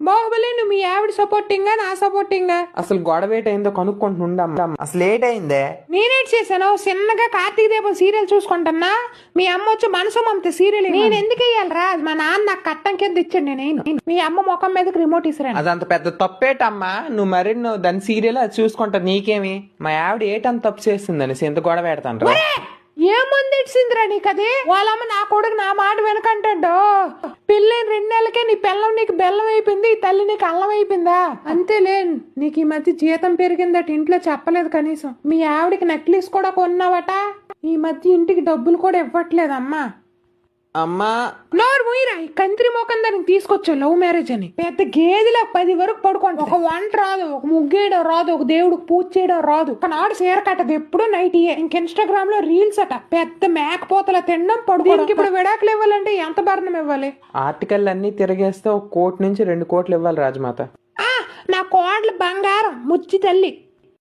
బాహుబలి నువ్వు మీ ఆవిడ సపోర్టింగా నా సపోర్టింగా? అసలు గొడవ ఏటైందో కనుక్కుంటుండమ్మా. అసలు ఏటైందే? నేనేట్ చేశాను, చిన్నగా కార్తీక దీపం సీరియల్ చూసుకుంటున్నా, మీ అమ్మ వచ్చి మనసు మమత సీరియల్. నేను ఎందుకు వేయాలరా? మా నాన్న నాకు కట్టం కింద ఇచ్చాడు, నేను మీ అమ్మ ముఖం మీదకి రిమోట్ ఇస్తాను. అదంత పెద్ద తప్పేటమ్మా. నువ్వు మరి నువ్వు దాని సీరియల్ అది చూసుకుంటా, నీకేమి? మా ఆవిడ ఏటంత తప్పు చేస్తుందని ఎంత గొడవ పెడతాను. ఏముంది ఇచ్చిందిరా నీకు అది? వాళ్ళమ్మ నా కొడుకు నా మాట వెనకంటాడు. పెళ్ళైన 2 నెలలకే నీ పిల్లం నీకు బెల్లం అయిపోయింది, ఈ తల్లి నీకు అల్లం అయిపోయిందా? అంతేలే, నీకు ఈ మధ్య జీతం పెరిగిందట, ఇంట్లో చెప్పలేదు కనీసం. మీ ఆవిడకి నెక్లెస్ కూడా కొన్నావట, ఈ మధ్య ఇంటికి డబ్బులు కూడా ఇవ్వట్లేదమ్మా. అమ్మా నోరు మూయిరా, ఈ కంత్రి మోకం దానికి తీసుకొచ్చా లవ్ మ్యారేజ్ అని. పెద్ద గేదెలా 10 వరకు పడుకోండి. ఒక వంట రాదు, ఒక ముగ్గేయడం రాదు, ఒక దేవుడికి పూజ చేయడం రాదు. ఒకనాడు చీర కట్టదు, ఎప్పుడు నైటీయే. ఇంక ఇన్స్టాగ్రామ్ లో రీల్స్ అట, పెద్ద మేకపోతల తినడం పడుకోవడానికి. ఇప్పుడు విడాకులు ఇవ్వాలంటే ఎంత భరణం ఇవ్వాలి? ఆర్టికల్ అన్ని తిరిగేస్తే 1 కోటి నుంచి 2 కోట్లు ఇవ్వాలి రాజమాత. నా కోడలు బంగారం, ముచ్చి తల్లి.